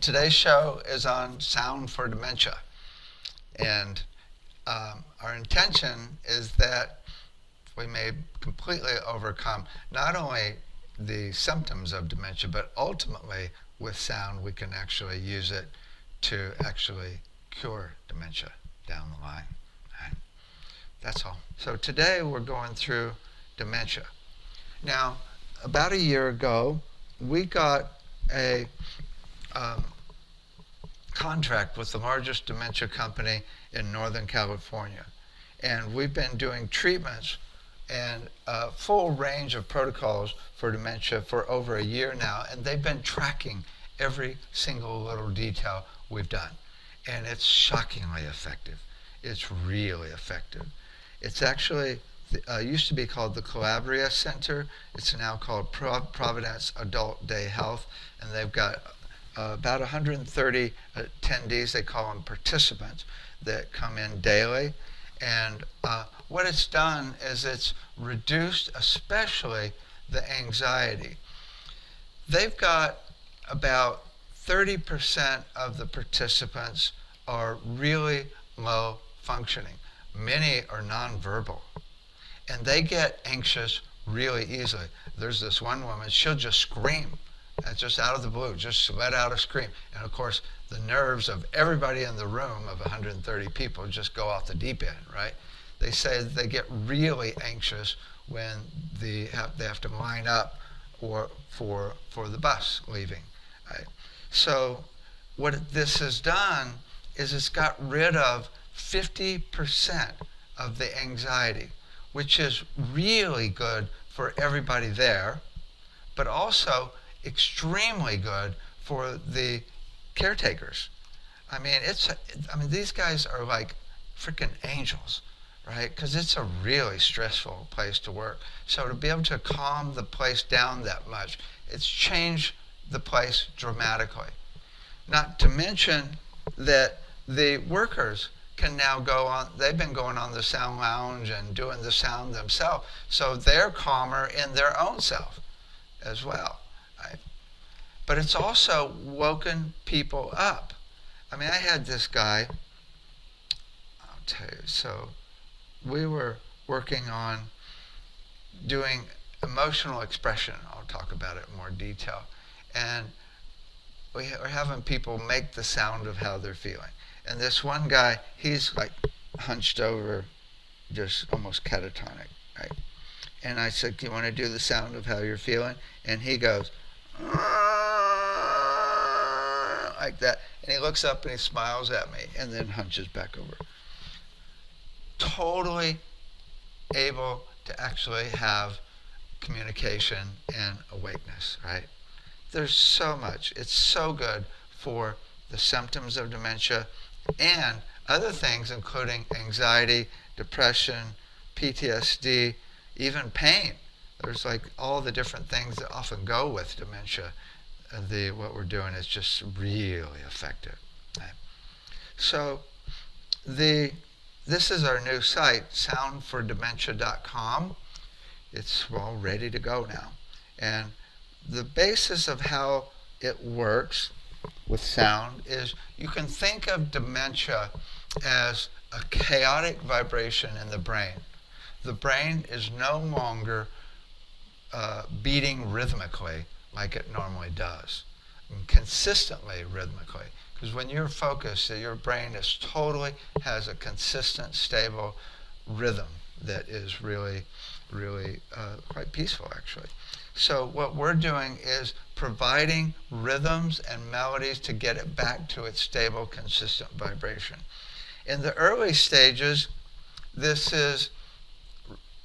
And today's show is on sound for dementia. And our intention is that we may completely overcome not only the symptoms of dementia, but ultimately with sound we can actually use it to actually cure dementia down the line. Right? That's all. So today we're going through dementia. Now, about a year ago, we got a contract with the largest dementia company in Northern California. And we've been doing treatments and a full range of protocols for dementia for over a year now. And they've been tracking every single little detail we've done. And it's shockingly effective. It's really effective. It's actually used to be called the Calabria Center. It's now called Providence Adult Day Health. And they've got about 130 attendees, they call them participants, that come in daily. And what it's done is it's reduced especially the anxiety. They've got about 30% of the participants are really low functioning. Many are nonverbal. And they get anxious really easily. There's this one woman, she'll just scream. Just out of the blue, just let out a scream. And of course, the nerves of everybody in the room of 130 people just go off the deep end, right? They say they get really anxious when they have to line up for the bus leaving. Right? So what this has done is it's got rid of 50% of the anxiety, which is really good for everybody there, but also extremely good for the caretakers. I mean, these guys are like freaking angels, right? Because it's a really stressful place to work. So to be able to calm the place down that much, it's changed the place dramatically. Not to mention that the workers can now go on, they've been going on the sound lounge and doing the sound themselves, so they're calmer in their own self as well. Right? But it's also woken people up. I mean, I had this guy, I'll tell you, so we were working on doing emotional expression. I'll talk about it in more detail. And we are having people make the sound of how they're feeling. And this one guy, he's like hunched over, just almost catatonic, right? And I said, do you want to do the sound of how you're feeling? And he goes, like that. And he looks up and he smiles at me and then hunches back over. Totally able to actually have communication and awakeness, right? There's so much. It's so good for the symptoms of dementia and other things, including anxiety, depression, PTSD, even pain. There's like all the different things that often go with dementia. What we're doing is just really effective. Right? So this is our new site, soundfordementia.com. It's all ready to go now. And the basis of how it works with sound is you can think of dementia as a chaotic vibration in the brain. The brain is no longer beating rhythmically like it normally does, and consistently rhythmically. Because when you're focused, your brain has a consistent, stable rhythm that is really, really quite peaceful, actually. So what we're doing is providing rhythms and melodies to get it back to its stable, consistent vibration. In the early stages, this is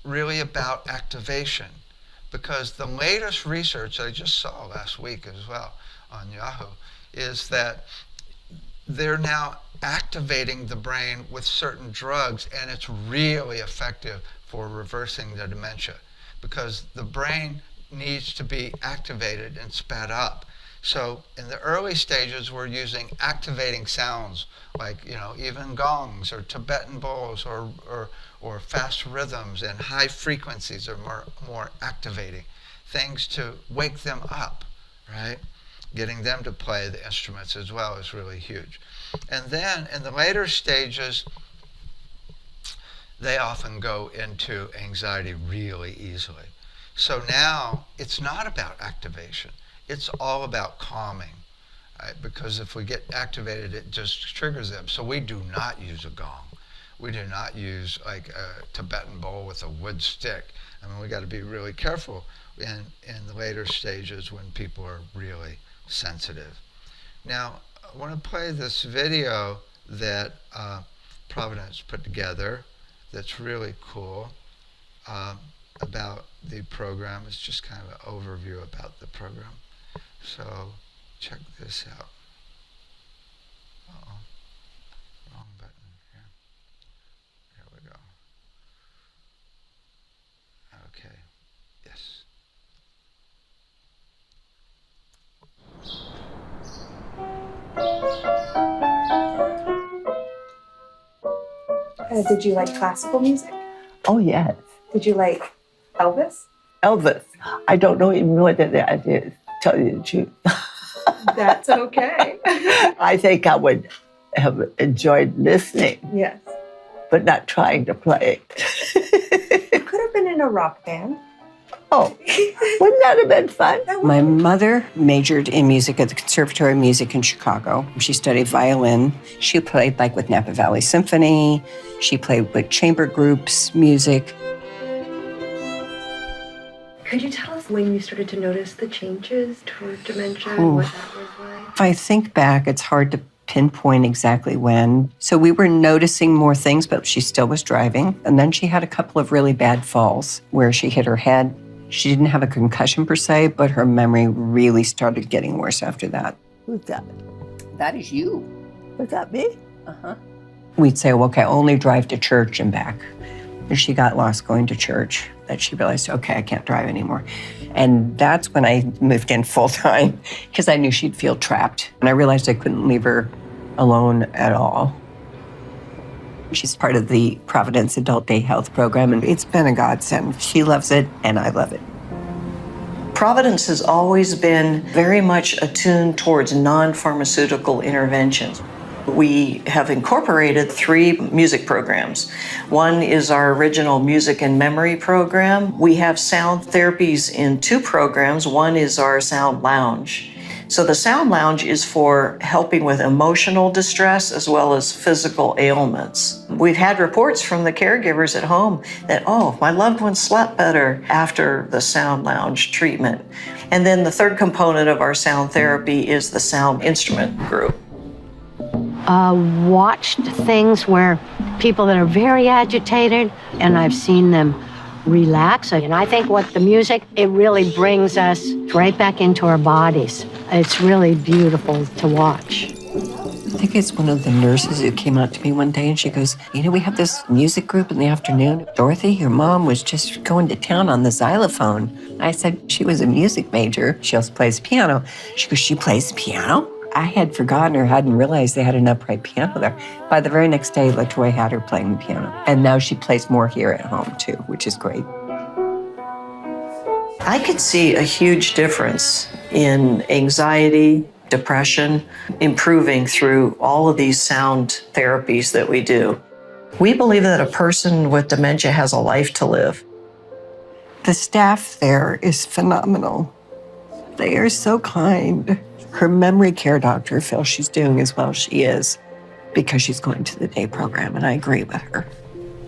really about activation, because the latest research I just saw last week as well on Yahoo is that they're now activating the brain with certain drugs, and it's really effective for reversing the dementia, because the brain needs to be activated and sped up. So in the early stages, we're using activating sounds like, even gongs or Tibetan bowls or fast rhythms, and high frequencies are more activating things to wake them up, right? getting them to play the instruments as well is really huge. And then in the later stages, they often go into anxiety really easily. So now it's not about activation. It's all about calming. Right? Because if we get activated, it just triggers them. So we do not use a gong. We do not use like a Tibetan bowl with a wood stick. I mean, we got to be really careful in the later stages when people are really sensitive. Now, I want to play this video that Providence put together that's really cool about the program. It's just kind of an overview about the program. So check this out. Uh-oh. Wrong button here. Here we go. Okay. Yes. Did you like classical music? Oh, yes. Did you like Elvis? Elvis. I don't know even what that is, tell you the truth. That's okay. I think I would have enjoyed listening. Yes. But not trying to play. You could have been in a rock band. Oh, wouldn't that have been fun? My mother majored in music at the Conservatory of Music in Chicago. She studied violin. She played like with Napa Valley Symphony. She played with chamber groups, music. Could you tell us when you started to notice the changes toward dementia and what that was like? If I think back, it's hard to pinpoint exactly when. So we were noticing more things, but she still was driving. And then she had a couple of really bad falls where she hit her head. She didn't have a concussion per se, but her memory really started getting worse after that. Who's that? That is you. Was that me? Uh-huh. We'd say, well, okay, only drive to church and back. And she got lost going to church, that she realized, okay, I can't drive anymore. And that's when I moved in full time, because I knew she'd feel trapped. And I realized I couldn't leave her alone at all. She's part of the Providence Adult Day Health Program, and it's been a godsend. She loves it, and I love it. Providence has always been very much attuned towards non-pharmaceutical interventions. We have incorporated 3 music programs. One is our original music and memory program. We have sound therapies in 2 programs. One is our sound lounge. So the sound lounge is for helping with emotional distress as well as physical ailments. We've had reports from the caregivers at home that, oh, my loved one slept better after the sound lounge treatment. And then the third component of our sound therapy is the sound instrument group. Watched things where people that are very agitated, and I've seen them relax. And I think what the music, it really brings us right back into our bodies. It's really beautiful to watch. I think it's one of the nurses who came out to me one day and she goes, you know, we have this music group in the afternoon. Dorothy, your mom was just going to town on the xylophone. I said, she was a music major. She also plays piano. She goes, she plays piano? I had forgotten or hadn't realized they had an upright piano there. By the very next day, LaToya had her playing the piano. And now she plays more here at home too, which is great. I could see a huge difference in anxiety, depression, improving through all of these sound therapies that we do. We believe that a person with dementia has a life to live. The staff there is phenomenal. They are so kind. Her memory care doctor feels she's doing as well as she is because she's going to the day program, and I agree with her.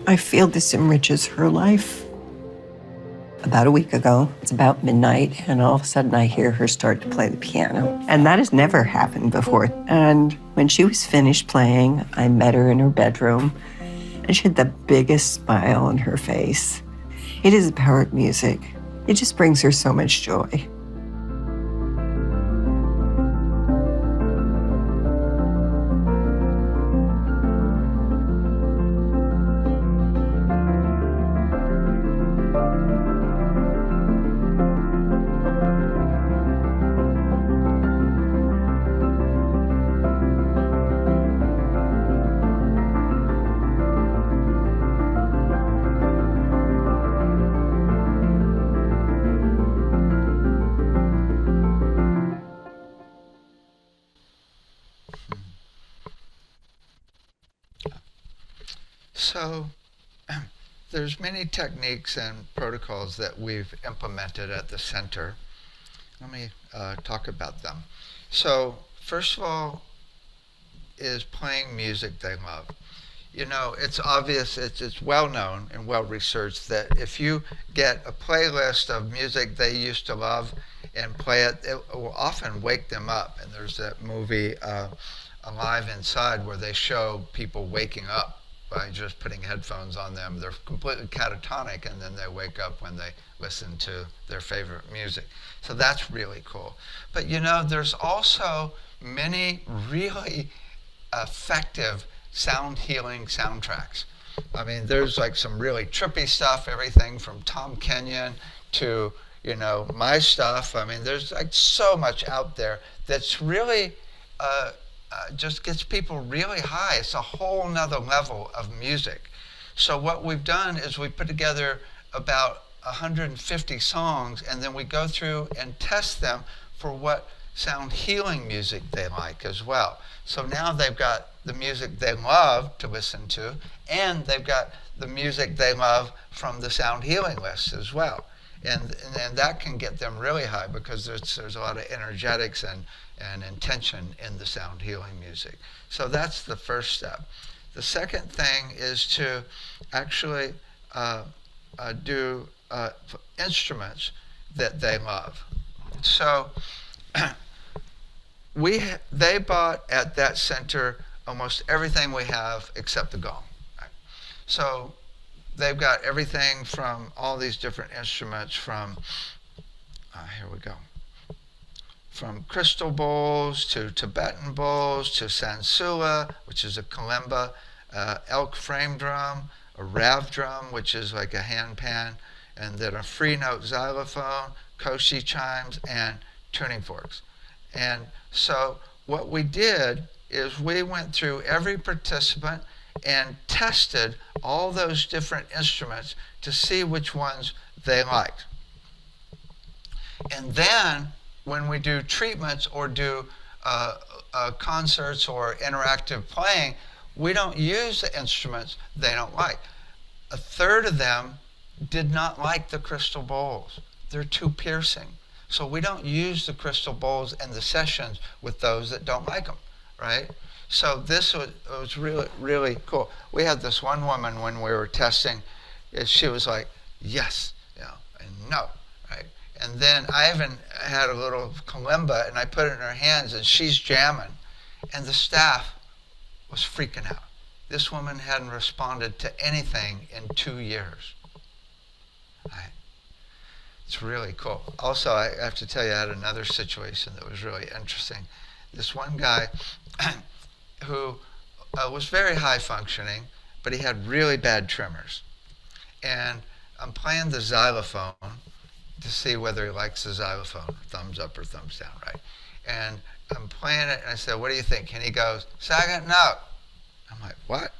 I feel this enriches her life. About a week ago, it's about midnight, and all of a sudden I hear her start to play the piano. And that has never happened before. And when she was finished playing, I met her in her bedroom, and she had the biggest smile on her face. It is the power of music. It just brings her so much joy. So there's many techniques and protocols that we've implemented at the center. Let me talk about them. So first of all is playing music they love. You know, it's obvious, it's well known and well researched that if you get a playlist of music they used to love and play it, it will often wake them up. And there's that movie Alive Inside where they show people waking up by just putting headphones on them. They're completely catatonic and then they wake up when they listen to their favorite music. So that's really cool. But you know, there's also many really effective sound healing soundtracks. I mean, there's like some really trippy stuff, everything from Tom Kenyon to, you know, my stuff. I mean, there's like so much out there that's really just gets people really high. It's a whole nother level of music. So what we've done is we put together about 150 songs, and then we go through and test them for what sound healing music they like as well. So now they've got the music they love to listen to, and they've got the music they love from the sound healing list as well. And that can get them really high because there's a lot of energetics and intention in the sound healing music. So that's the first step. The second thing is to actually do instruments that they love. So they bought at that center almost everything we have except the gong. Right? So they've got everything from all these different instruments from, here we go, from crystal bowls to Tibetan bowls to sansula, which is a kalimba, elk frame drum, a rav drum, which is like a hand pan, and then a free note xylophone, koshi chimes, and tuning forks. And so what we did is we went through every participant and tested all those different instruments to see which ones they liked. And then when we do treatments or do concerts or interactive playing, we don't use the instruments they don't like. A third of them did not like the crystal bowls. They're too piercing. So we don't use the crystal bowls in the sessions with those that don't like them, right? So this was really, really cool. We had this one woman when we were testing, she was like, yes, you know, and no, right? And then I even had a little kalimba and I put it in her hands and she's jamming. And the staff was freaking out. This woman hadn't responded to anything in 2 years. Right? It's really cool. Also, I have to tell you, I had another situation that was really interesting. This one guy who was very high functioning, but he had really bad tremors. And I'm playing the xylophone to see whether he likes the xylophone, thumbs up or thumbs down, right? And I'm playing it, and I said, what do you think? And he goes, second note. I'm like, what?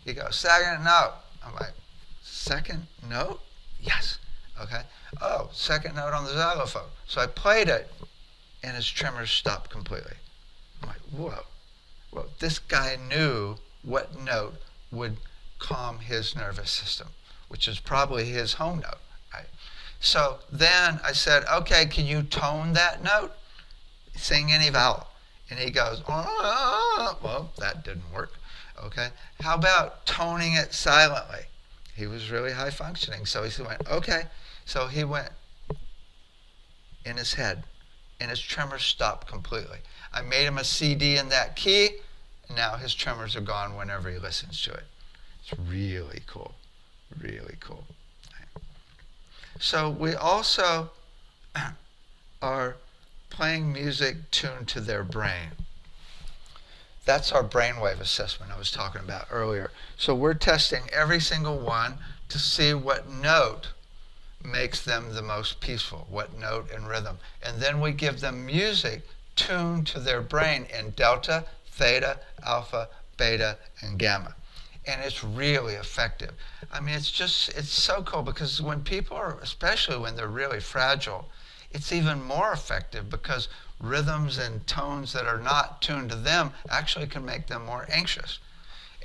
He goes, second note. I'm like, second note? Yes. Okay. Oh, second note on the xylophone. So I played it, and his tremors stopped completely. I'm like, whoa. Well, this guy knew what note would calm his nervous system, which is probably his home note, right? So then I said, okay, can you tone that note? Sing any vowel. And he goes, oh, well, that didn't work. Okay. How about toning it silently? He was really high functioning. So he went, okay. So he went in his head, and his tremors stopped completely. I made him a CD in that key, and now his tremors are gone whenever he listens to it. It's really cool, really cool. So we also are playing music tuned to their brain. That's our brainwave assessment I was talking about earlier. So we're testing every single one to see what note makes them the most peaceful, what note and rhythm. And then we give them music tuned to their brain in delta, theta, alpha, beta, and gamma. And it's really effective. I mean, it's so cool because when people are, especially when they're really fragile, it's even more effective because rhythms and tones that are not tuned to them actually can make them more anxious.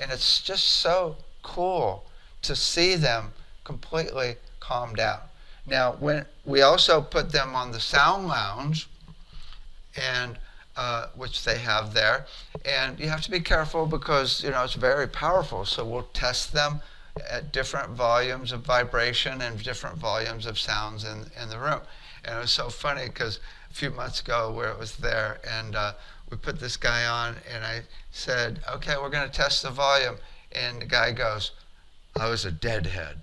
And it's just so cool to see them completely calm down. Now, when we also put them on the sound lounge, and which they have there, and you have to be careful because it's very powerful. So we'll test them at different volumes of vibration and different volumes of sounds in the room. And it was so funny because a few months ago where it was there, and we put this guy on, and I said, okay, we're going to test the volume. And the guy goes, I was a deadhead.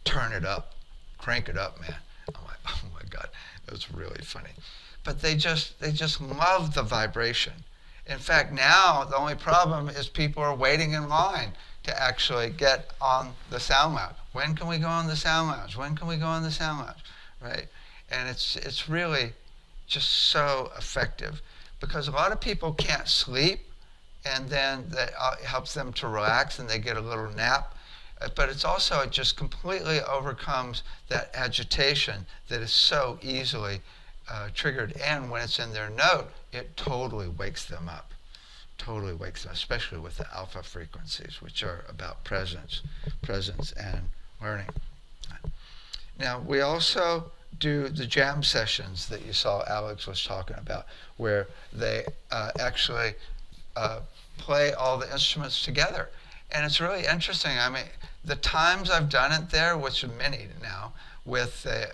Turn it up. Crank it up, man. I'm like, oh my God, it was really funny. But they just love the vibration. In fact, now the only problem is people are waiting in line to actually get on the sound lounge. When can we go on the sound lounge? When can we go on the sound lounge? Right? And it's really just so effective because a lot of people can't sleep, and then it helps them to relax and they get a little nap. But it's also, it just completely overcomes that agitation that is so easily triggered. And when it's in their note, it totally wakes them up. Totally wakes them up, especially with the alpha frequencies, which are about presence and learning. Now, we also do the jam sessions that you saw Alex was talking about, where they actually play all the instruments together. And it's really interesting. I mean, the times I've done it there, which are many now, with the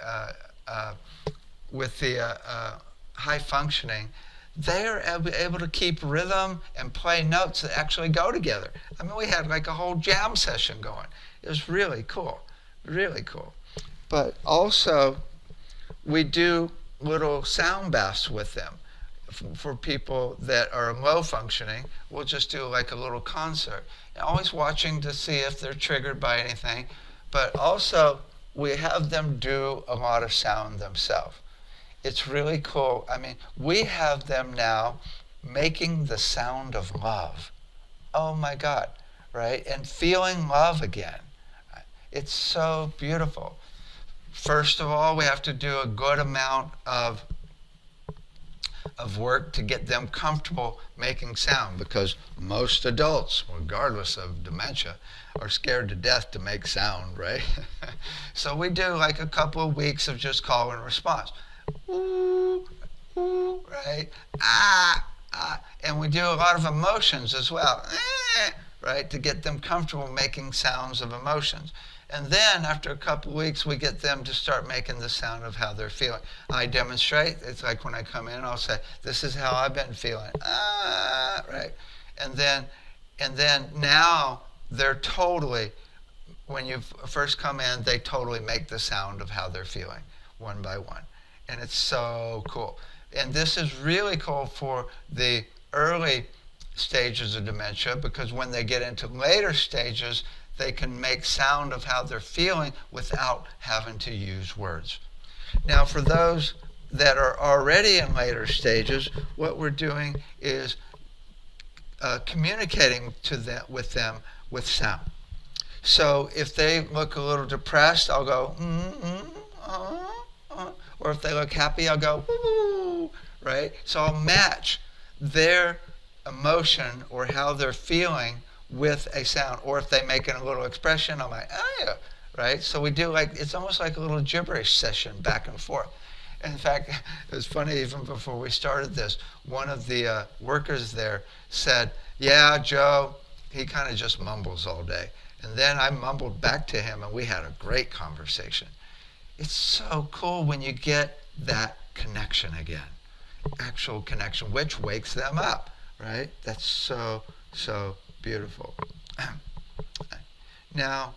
high functioning, they are able to keep rhythm and play notes that actually go together. I mean, we had like a whole jam session going. It was really cool, really cool. But also, we do little sound baths with them. For people that are low functioning, we'll just do like a little concert. And always watching to see if they're triggered by anything. But also, we have them do a lot of sound themselves. It's really cool. I mean, we have them now making the sound of love. Oh my God, right? And feeling love again. It's so beautiful. First of all, we have to do a good amount of work to get them comfortable making sound, because most adults, regardless of dementia, are scared to death to make sound, right? So we do like a couple of weeks of just call and response. Ooh, ooh, right? Ah, ah. And we do a lot of emotions as well, right? To get them comfortable making sounds of emotions. And then after a couple of weeks, we get them to start making the sound of how they're feeling. I demonstrate. It's like when I come in, I'll say, this is how I've been feeling. Ah, right? And then now they're totally, when you first come in, they totally make the sound of how they're feeling one by one. And it's so cool. And this is really cool for the early stages of dementia, because when they get into later stages, they can make sound of how they're feeling without having to use words. Now, for those that are already in later stages, what we're doing is communicating with them with sound. So if they look a little depressed, I'll go, or if they look happy, I'll go, ooh, right? So I'll match their emotion or how they're feeling with a sound. Or if they make a little expression, I'm like, oh yeah, right? So we do like, it's almost like a little gibberish session back and forth. In fact, it was funny, even before we started this, one of the workers there said, yeah, Joe, he kind of just mumbles all day. And then I mumbled back to him, and we had a great conversation. It's so cool when you get that connection again, actual connection, which wakes them up, right? That's so, so beautiful. Now,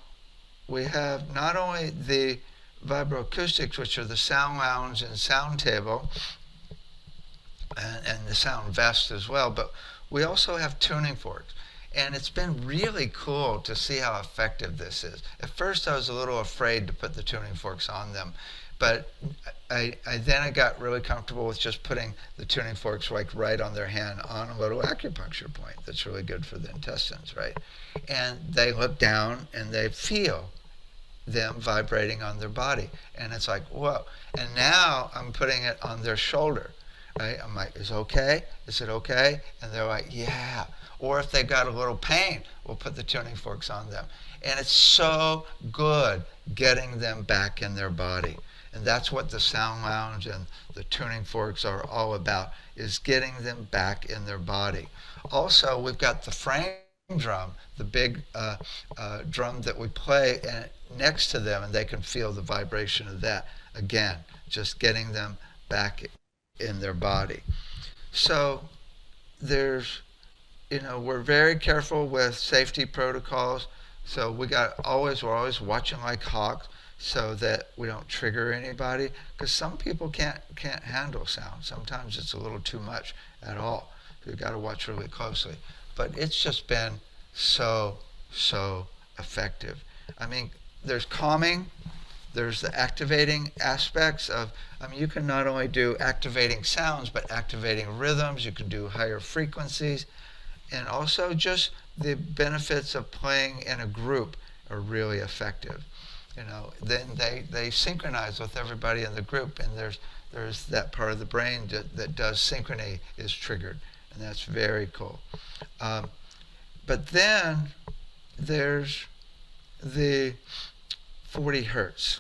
we have not only the vibroacoustics, which are the sound lounge and sound table, and the sound vest as well, but we also have tuning forks. And it's been really cool to see how effective this is. At first I was a little afraid to put the tuning forks on them, but I got really comfortable with just putting the tuning forks like right on their hand on a little acupuncture point. That's really good for the intestines, right? And they look down and they feel them vibrating on their body. And it's like, whoa. And now I'm putting it on their shoulder, right? I'm like, is it okay? Is it okay? And they're like, yeah. Or if they got a little pain, we'll put the tuning forks on them. And it's so good getting them back in their body. And that's what the sound lounge and the tuning forks are all about, is getting them back in their body. Also, we've got the frame drum, the big drum that we play and next to them, and they can feel the vibration of that. Again, just getting them back in their body. So there's, we're very careful with safety protocols. So we're always watching like hawks so that we don't trigger anybody, because some people can't handle sound. Sometimes it's a little too much at all. So you've got to watch really closely. But it's just been so effective. I mean, there's calming, there's the activating aspects of, you can not only do activating sounds, but activating rhythms. You can do higher frequencies. And also just the benefits of playing in a group are really effective. Then they synchronize with everybody in the group, and there's that part of the brain that does synchrony is triggered, and that's very cool. But then there's the 40 hertz.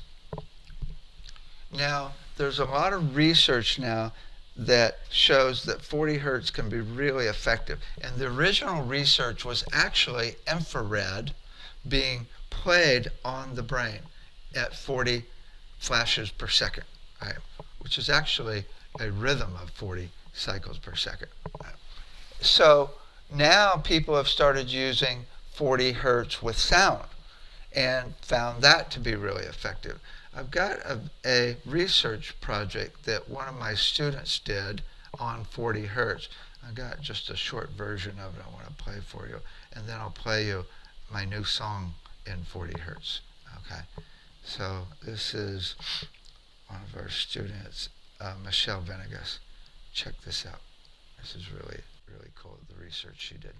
Now, there's a lot of research now that shows that 40 hertz can be really effective. And the original research was actually infrared being played on the brain at 40 flashes per second, right? Which is actually a rhythm of 40 cycles per second. Right? So now people have started using 40 hertz with sound and found that to be really effective. I've got a research project that one of my students did on 40 hertz. I've got just a short version of it I want to play for you, and then I'll play you my new song in 40 hertz. Okay, so this is one of our students, Michelle Venegas. Check this out. This is really cool, the research she did.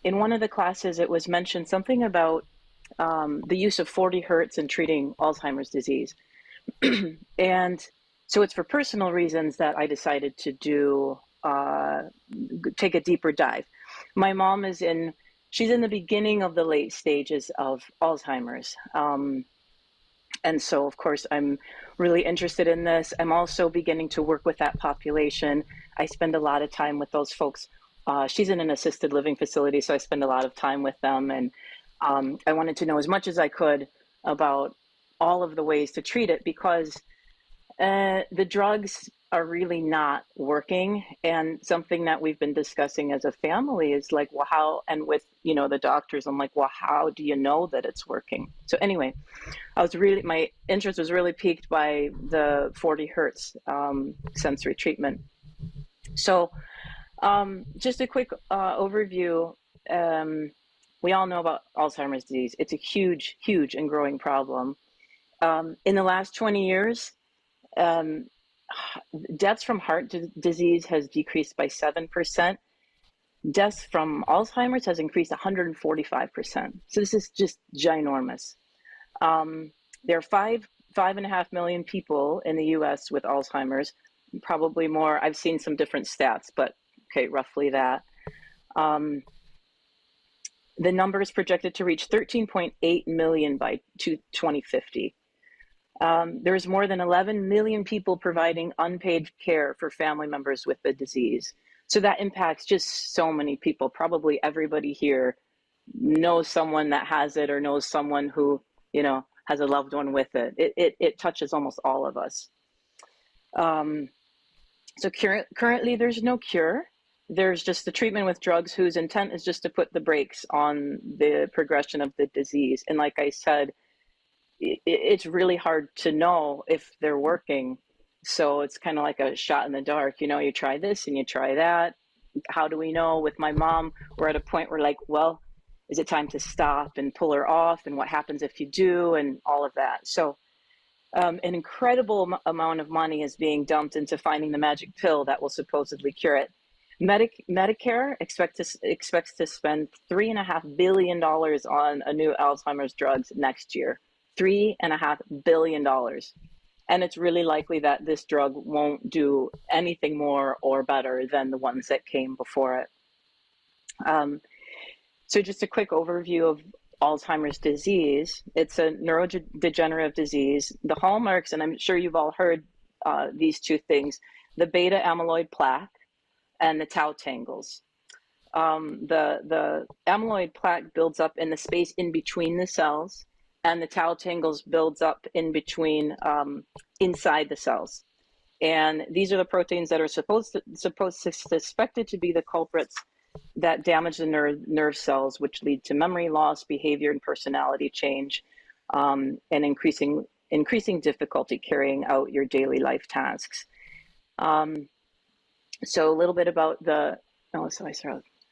In one of the classes, it was mentioned something about the use of 40 hertz in treating Alzheimer's disease. And so it's for personal reasons that I decided to take a deeper dive. My mom she's in the beginning of the late stages of Alzheimer's. And so, of course, I'm really interested in this. I'm also beginning to work with that population. I spend a lot of time with those folks. She's in an assisted living facility, so I spend a lot of time with them. And I wanted to know as much as I could about all of the ways to treat it, because the drugs are really not working. And something that we've been discussing as a family is like, well, how, and with, the doctors, I'm like, well, how do you know that it's working? So anyway, my interest was really piqued by the 40 hertz sensory treatment. So just a quick overview. We all know about Alzheimer's disease. It's a huge and growing problem. In the last 20 years, deaths from heart disease has decreased by 7%. Deaths from Alzheimer's has increased 145%. So this is just ginormous. There are 5.5 million people in the US with Alzheimer's, probably more. I've seen some different stats, but okay, roughly that. The number is projected to reach 13.8 million by 2050. There's more than 11 million people providing unpaid care for family members with the disease. So that impacts just so many people. Probably everybody here knows someone that has it or knows someone who, has a loved one with it. It touches almost all of us. So currently there's no cure. There's just the treatment with drugs whose intent is just to put the brakes on the progression of the disease. And like I said, it's really hard to know if they're working. So it's kind of like a shot in the dark. You try this and you try that. How do we know? With my mom, we're at a point where like, well, is it time to stop and pull her off? And what happens if you do? And all of that. So an incredible amount of money is being dumped into finding the magic pill that will supposedly cure it. Medicare expects to spend $3.5 billion on a new Alzheimer's drugs next year. $3.5 billion. And it's really likely that this drug won't do anything more or better than the ones that came before it. So just a quick overview of Alzheimer's disease. It's a neurodegenerative disease. The hallmarks, and I'm sure you've all heard these two things, the beta amyloid plaque and the tau tangles. The amyloid plaque builds up in the space in between the cells, and the tau tangles builds up in between inside the cells. And these are the proteins that are suspected to be the culprits that damage the nerve cells, which lead to memory loss, behavior and personality change, and increasing difficulty carrying out your daily life tasks. So a little bit about the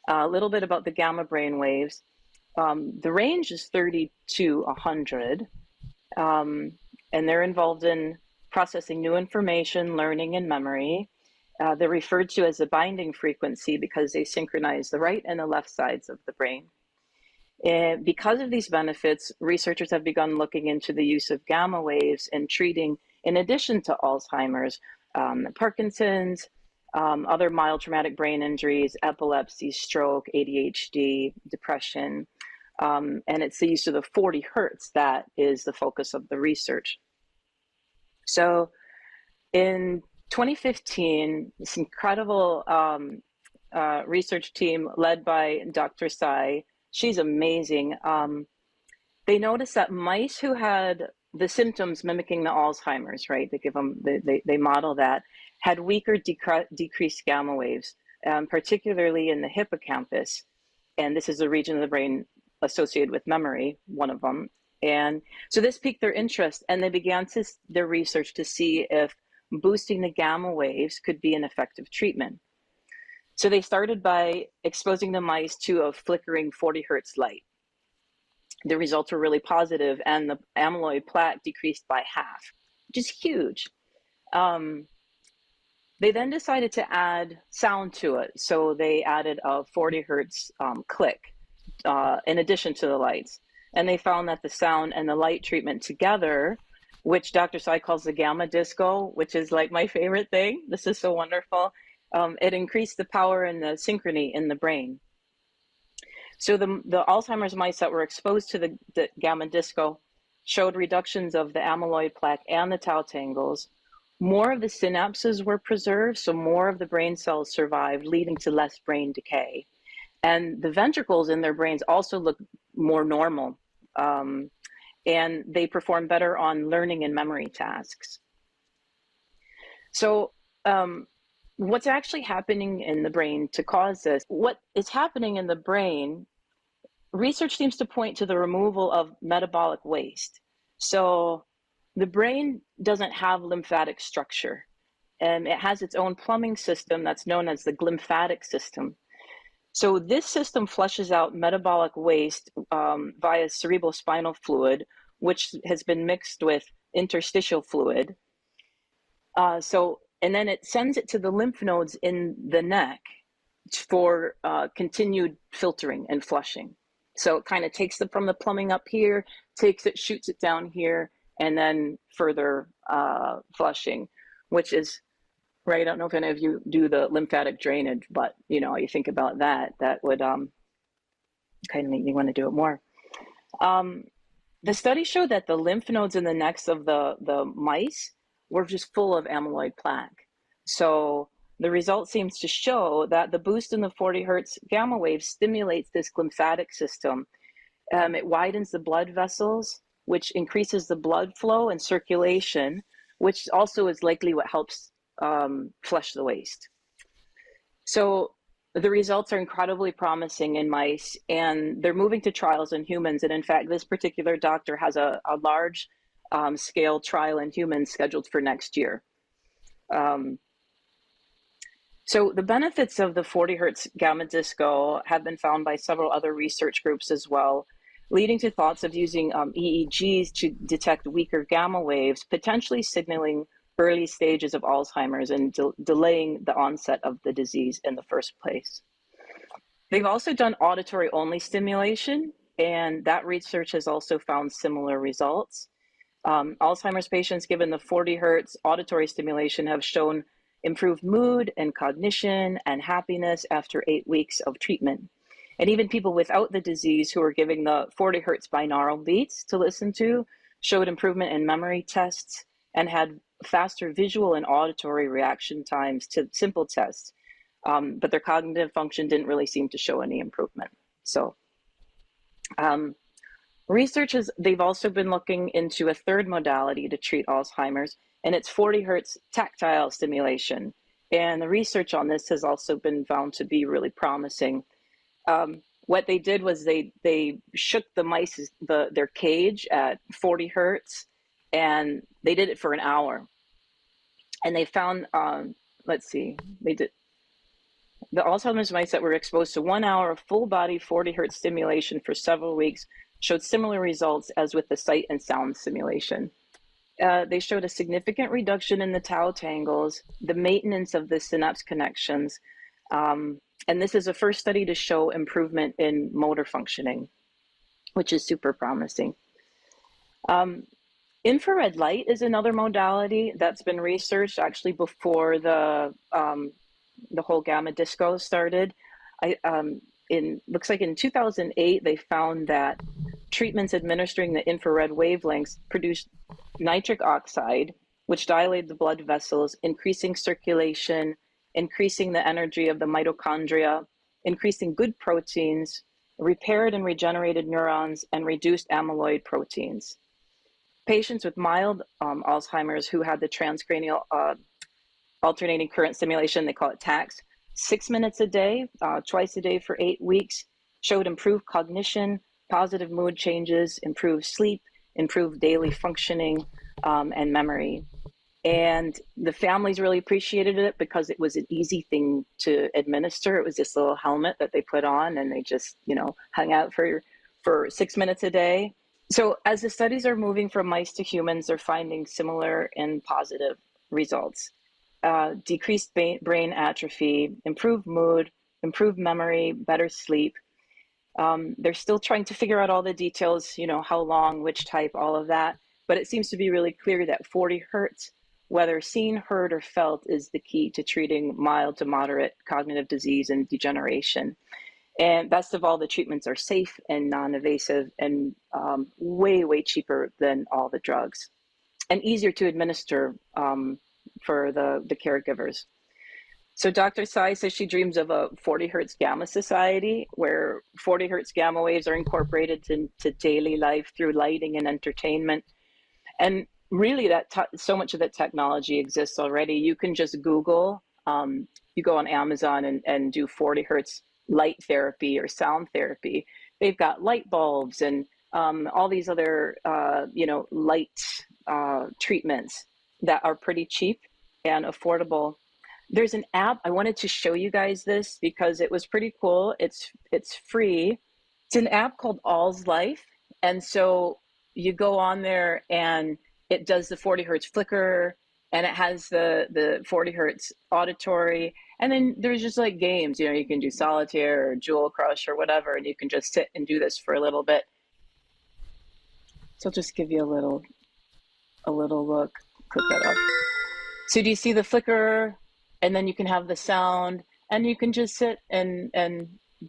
little bit about the gamma brain waves. The range is 30 to 100, and they're involved in processing new information, learning, and memory. They're referred to as the binding frequency because they synchronize the right and the left sides of the brain. And because of these benefits, researchers have begun looking into the use of gamma waves in treating, in addition to Alzheimer's, Parkinson's, other mild traumatic brain injuries, epilepsy, stroke, ADHD, depression, and it's the use of the 40 hertz that is the focus of the research. So in 2015, this incredible research team led by Dr. Tsai, she's amazing. They noticed that mice who had the symptoms mimicking the Alzheimer's, right? They give them, they model that, had weaker decreased gamma waves, particularly in the hippocampus. And this is the region of the brain associated with memory, one of them. And so this piqued their interest, and they began their research to see if boosting the gamma waves could be an effective treatment. So they started by exposing the mice to a flickering 40 hertz light. The results were really positive, and the amyloid plaque decreased by half, which is huge. They then decided to add sound to it. So they added a 40 hertz click in addition to the lights. And they found that the sound and the light treatment together, which Dr. Tsai calls the gamma disco, which is like my favorite thing. This is so wonderful. It increased the power and the synchrony in the brain. So the Alzheimer's mice that were exposed to the gamma disco showed reductions of the amyloid plaque and the tau tangles. More of the synapses were preserved, so more of the brain cells survived, leading to less brain decay. And the ventricles in their brains also looked more normal, and they performed better on learning and memory tasks. So what's actually happening in the brain to cause this? What is happening in the brain, research seems to point to the removal of metabolic waste. So the brain doesn't have lymphatic structure, and it has its own plumbing system that's known as the glymphatic system. So this system flushes out metabolic waste via cerebrospinal fluid, which has been mixed with interstitial fluid. And then it sends it to the lymph nodes in the neck for continued filtering and flushing. So it kind of takes it from the plumbing up here, shoots it down here, and then further flushing, which is, right, I don't know if any of you do the lymphatic drainage, but you think about that would kind of make me want to do it more. The study showed that the lymph nodes in the necks of the mice were just full of amyloid plaque. So the result seems to show that the boost in the 40 hertz gamma wave stimulates this glymphatic system. It widens the blood vessels, which increases the blood flow and circulation, which also is likely what helps flush the waste. So the results are incredibly promising in mice, and they're moving to trials in humans. And in fact, this particular doctor has a large scale trial in humans scheduled for next year. So the benefits of the 40 hertz gamma disco have been found by several other research groups as well, leading to thoughts of using EEGs to detect weaker gamma waves, potentially signaling early stages of Alzheimer's and delaying the onset of the disease in the first place. They've also done auditory only stimulation, and that research has also found similar results. Alzheimer's patients given the 40 hertz auditory stimulation have shown improved mood and cognition and happiness after 8 weeks of treatment. And even people without the disease who were giving the 40 hertz binaural beats to listen to showed improvement in memory tests and had faster visual and auditory reaction times to simple tests. But their cognitive function didn't really seem to show any improvement. So they've also been looking into a third modality to treat Alzheimer's, and it's 40 hertz tactile stimulation. And the research on this has also been found to be really promising. What they did was they shook the mice, their cage at 40 hertz, and they did it for an hour. And they found, the Alzheimer's mice that were exposed to 1 hour of full body 40 hertz stimulation for several weeks showed similar results as with the sight and sound stimulation. They showed a significant reduction in the tau tangles, the maintenance of the synapse connections, and this is a first study to show improvement in motor functioning, which is super promising. Infrared light is another modality that's been researched actually before the whole gamma disco started. Looks like in 2008, they found that treatments administering the infrared wavelengths produced nitric oxide, which dilated the blood vessels, increasing circulation, increasing the energy of the mitochondria, increasing good proteins, repaired and regenerated neurons, and reduced amyloid proteins. Patients with mild Alzheimer's who had the transcranial alternating current stimulation, they call it TACS, 6 minutes a day, twice a day for 8 weeks, showed improved cognition, positive mood changes, improved sleep, improved daily functioning, and memory. And the families really appreciated it because it was an easy thing to administer. It was this little helmet that they put on, and they just, hung out for 6 minutes a day. So as the studies are moving from mice to humans, they're finding similar and positive results. Decreased brain atrophy, improved mood, improved memory, better sleep. They're still trying to figure out all the details, how long, which type, all of that. But it seems to be really clear that 40 hertz, whether seen, heard, or felt, is the key to treating mild to moderate cognitive disease and degeneration. And best of all, the treatments are safe and non-invasive and way, way cheaper than all the drugs and easier to administer for the caregivers. So Dr. Tsai says she dreams of a 40 hertz gamma society where 40 hertz gamma waves are incorporated into daily life through lighting and entertainment. And really, so much of that technology exists already. You can just Google, you go on Amazon and do 40 hertz light therapy or sound therapy. They've got light bulbs and all these other, light treatments that are pretty cheap and affordable. There's an app. I wanted to show you guys this because it was pretty cool. It's free. It's an app called All's Life. And so you go on there and it does the 40 hertz flicker and it has the 40 hertz auditory. And then there's just like games, you can do solitaire or Jewel Crush or whatever, and you can just sit and do this for a little bit. So I'll just give you a little look. Click that up. So do you see the flicker? And then you can have the sound and you can just sit and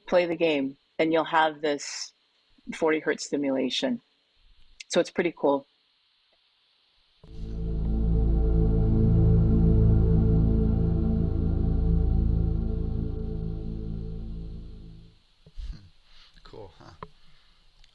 play the game and you'll have this 40 hertz stimulation. So it's pretty cool. Cool, huh?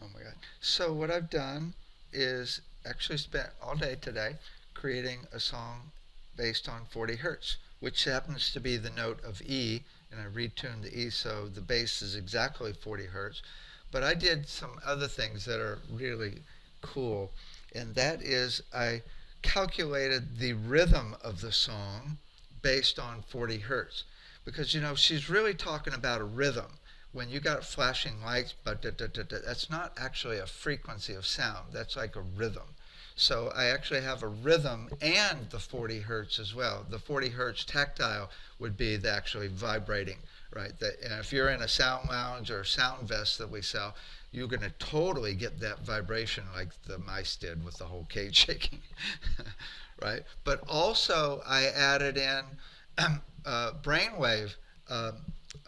Oh my God. So what I've done is actually spent all day today creating a song based on 40 hertz, which happens to be the note of E, and I retuned the E so the bass is exactly 40 hertz. But I did some other things that are really cool, and that is I calculated the rhythm of the song based on 40 hertz. Because, she's really talking about a rhythm. When you got flashing lights, that's not actually a frequency of sound. That's like a rhythm. So I actually have a rhythm and the 40 hertz as well. The 40 hertz tactile would be the actually vibrating, right? And if you're in a sound lounge or a sound vest that we sell, you're going to totally get that vibration like the mice did with the whole cage shaking, right? But also I added in brainwave uh,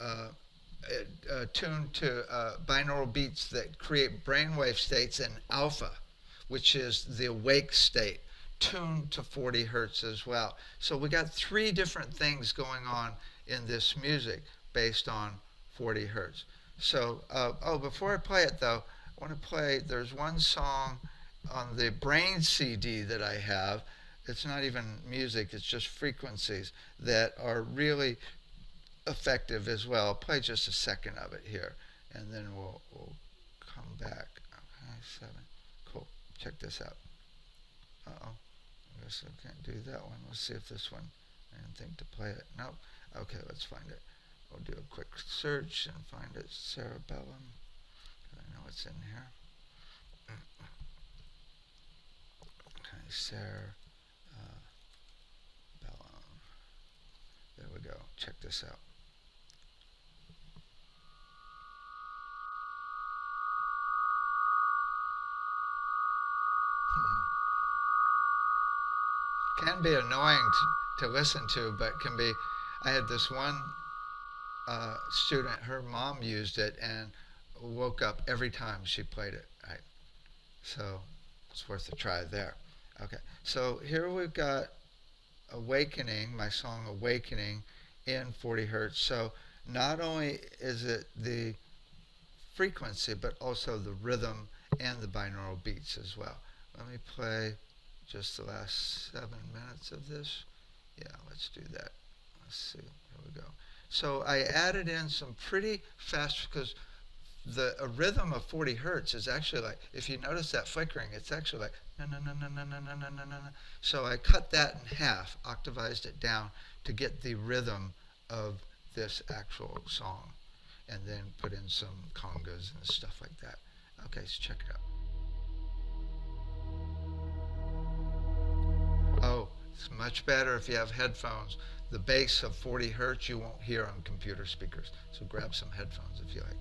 uh, tuned to binaural beats that create brainwave states in alpha, which is the awake state, tuned to 40 hertz as well. So we got three different things going on in this music based on 40 hertz. So, before I play it though, I want to play, there's one song on the brain CD that I have. It's not even music, it's just frequencies that are really effective as well. I'll play just a second of it here, and then we'll come back. Okay, 7. Cool. Check this out. Uh-oh. I guess I can't do that one. Let's see if this one, I didn't think to play it. Nope. Okay, let's find it. We'll do a quick search and find it. Cerebellum. I know it's in here. Okay, cerebellum. There we go. Check this out. Can be annoying to listen to, but can be. I had this one student, her mom used it and woke up every time she played it. Right? So it's worth a try there. Okay, so here we've got Awakening, my song Awakening in 40 hertz. So not only is it the frequency, but also the rhythm and the binaural beats as well. Let me play just the last 7 minutes of this. Yeah, let's do that. Let's see. Here we go. So I added in some pretty fast, because a rhythm of 40 hertz is actually like, if you notice that flickering, it's actually like na na na na na na na na na na. So I cut that in half, octavized it down to get the rhythm of this actual song, and then put in some congas and stuff like that. Okay, so check it out. Oh, it's much better if you have headphones. The bass of 40 hertz you won't hear on computer speakers. So grab some headphones if you like.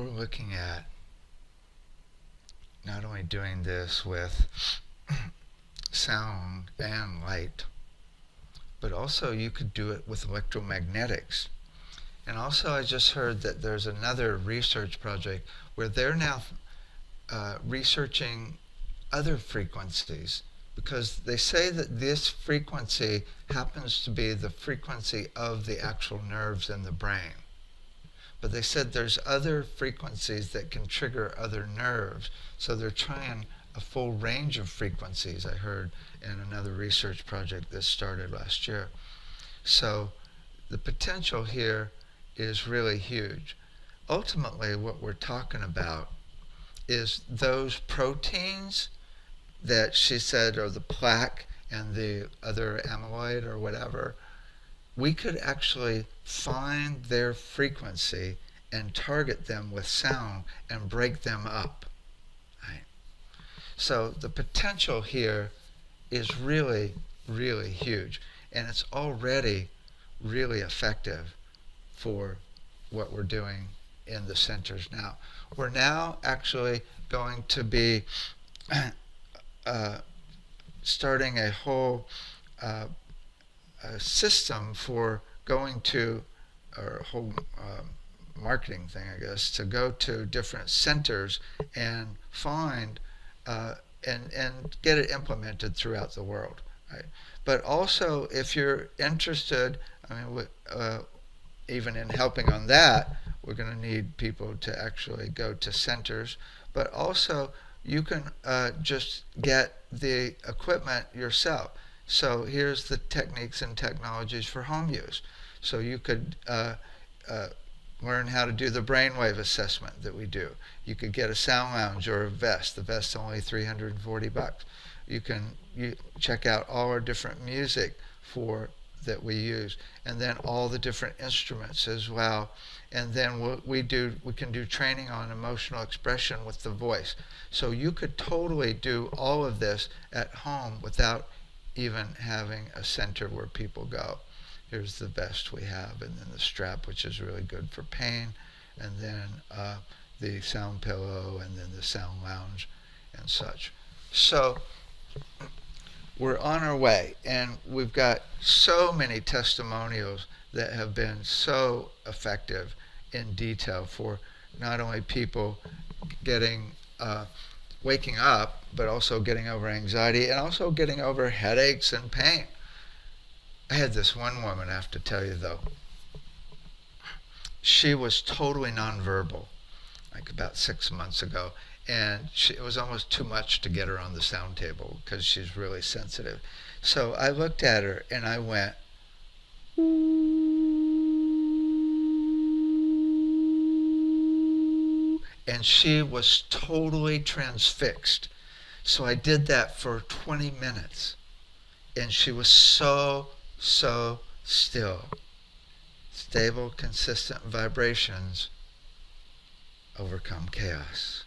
we're looking at not only doing this with sound and light, but also you could do it with electromagnetics. And also I just heard that there's another research project where they're now researching other frequencies, because they say that this frequency happens to be the frequency of the actual nerves in the brain. But they said there's other frequencies that can trigger other nerves. So they're trying a full range of frequencies, I heard in another research project that started last year. So the potential here is really huge. Ultimately, what we're talking about is those proteins that she said are the plaque and the other amyloid or whatever, we could actually find their frequency and target them with sound and break them up. Right? So the potential here is really, really huge. And it's already really effective for what we're doing in the centers now. We're now actually going to be starting a whole system for going to, or a whole marketing thing, I guess, to go to different centers and find and get it implemented throughout the world. Right? But also, if you're interested, I mean, even in helping on that, we're going to need people to actually go to centers. But also, you can just get the equipment yourself. So here's the techniques and technologies for home use. So you could learn how to do the brainwave assessment that we do. You could get a sound lounge or a vest. The vest's only $340. You can check out all our different music that we use, and then all the different instruments as well. And then we can do training on emotional expression with the voice. So you could totally do all of this at home without even having a center where people go. Here's the vest we have, and then the strap, which is really good for pain, and then the sound pillow, and then the sound lounge and such. So we're on our way, and we've got so many testimonials that have been so effective in detail for not only people getting waking up, but also getting over anxiety and also getting over headaches and pain. I had this one woman, I have to tell you though, she was totally nonverbal, like about 6 months ago, and it was almost too much to get her on the sound table because she's really sensitive. So I looked at her and I went, and she was totally transfixed. So I did that for 20 minutes, and she was so still. Stable, consistent vibrations overcome chaos.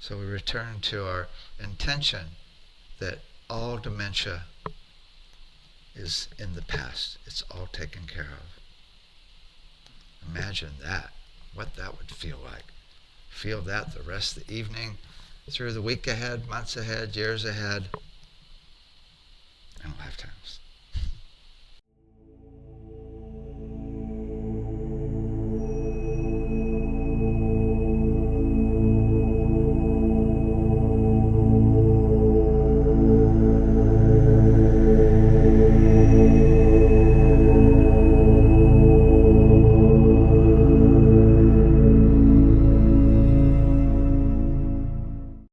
So we return to our intention that all dementia is in the past. It's all taken care of. Imagine that, what that would feel like. Feel that the rest of the evening, through the week ahead, months ahead, years ahead, and lifetimes.